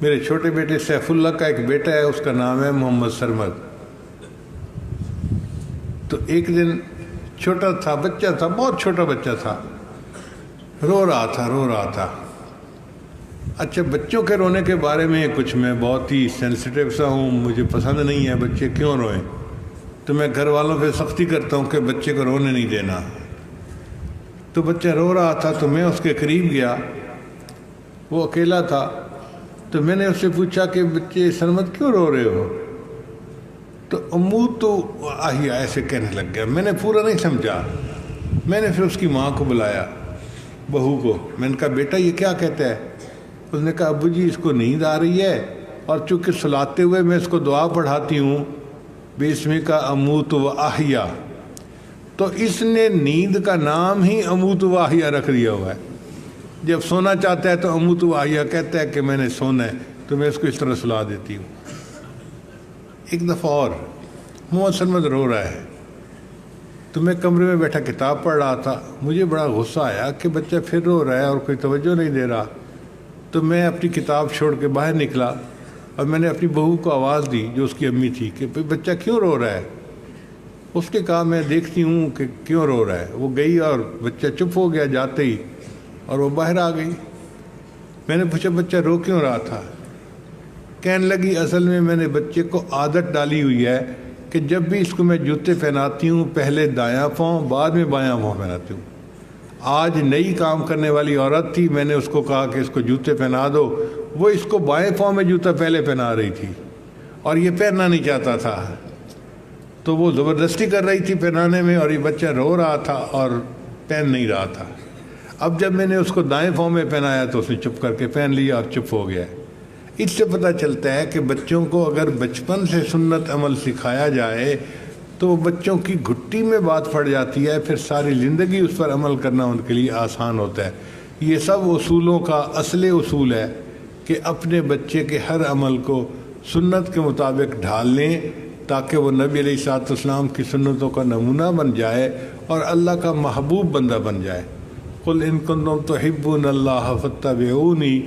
میرے چھوٹے بیٹے سیف اللہ کا ایک بیٹا ہے، اس کا نام ہے محمد سرمد۔ تو ایک دن چھوٹا تھا، بچہ تھا، بہت چھوٹا بچہ تھا، رو رہا تھا۔ اچھا، بچوں کے رونے کے بارے میں کچھ میں بہت ہی سینسیٹیو سا ہوں، مجھے پسند نہیں ہے بچے کیوں روئیں، تو میں گھر والوں پہ سختی کرتا ہوں کہ بچے کو رونے نہیں دینا۔ تو بچہ رو رہا تھا تو میں اس کے قریب گیا، وہ اکیلا تھا، تو میں نے اس سے پوچھا کہ بچے سرمد کیوں رو رہے ہو؟ تو امو تو آہی ایسے کہنے لگ گیا۔ میں نے پورا نہیں سمجھا، میں نے پھر اس کی ماں کو بلایا، بہو کو، میں نے کہا بیٹا یہ کیا کہتا ہے؟ اس نے کہا ابو جی اس کو نیند آ رہی ہے، اور چونکہ سلاتے ہوئے میں اس کو دعا پڑھاتی ہوں بسمک اموت و احیا، تو اس نے نیند کا نام ہی اموت و احیا رکھ دیا ہوا ہے۔ جب سونا چاہتا ہے تو اموت و احیا کہتا ہے کہ میں نے سونا ہے، تو میں اس کو اس طرح سلا دیتی ہوں۔ ایک دفعہ اور محمد سرمد رو رہا ہے، تو میں کمرے میں بیٹھا کتاب پڑھ رہا تھا، مجھے بڑا غصہ آیا کہ بچہ پھر رو رہا ہے اور کوئی توجہ نہیں دے رہا۔ تو میں اپنی کتاب چھوڑ کے باہر نکلا اور میں نے اپنی بہو کو آواز دی جو اس کی امی تھی کہ بچہ کیوں رو رہا ہے؟ اس نے کہا میں دیکھتی ہوں کہ کیوں رو رہا ہے۔ وہ گئی اور بچہ چپ ہو گیا جاتے ہی، اور وہ باہر آ گئی۔ میں نے پوچھا بچہ رو کیوں رہا تھا؟ کہنے لگی اصل میں نے بچے کو عادت ڈالی ہوئی ہے کہ جب بھی اس کو میں جوتے پہناتی ہوں پہلے دایاں پاؤں بعد میں بایاں پاؤں پہناتی ہوں۔ آج نئی کام کرنے والی عورت تھی، میں نے اس کو کہا کہ اس کو جوتے پہنا دو، وہ اس کو بائیں پاؤں میں جوتا پہلے پہنا رہی تھی اور یہ پہننا نہیں چاہتا تھا، تو وہ زبردستی کر رہی تھی پہنانے میں، اور یہ بچہ رو رہا تھا اور پہن نہیں رہا تھا۔ اب جب میں نے اس کو دائیں پاؤں میں پہنایا تو اس نے چپ کر کے پہن لیا اور چپ ہو گیا۔ اس سے پتہ چلتا ہے کہ بچوں کو اگر بچپن سے سنت عمل سکھایا جائے تو بچوں کی گھٹی میں بات پڑ جاتی ہے، پھر ساری زندگی اس پر عمل کرنا ان کے لیے آسان ہوتا ہے۔ یہ سب اصولوں کا اصل اصول ہے کہ اپنے بچے کے ہر عمل کو سنت کے مطابق ڈھال لیں تاکہ وہ نبی علیہ الصلوۃ والسلام کی سنتوں کا نمونہ بن جائے اور اللہ کا محبوب بندہ بن جائے۔ قل ان کنتم تحبون اللہ فاتبعونی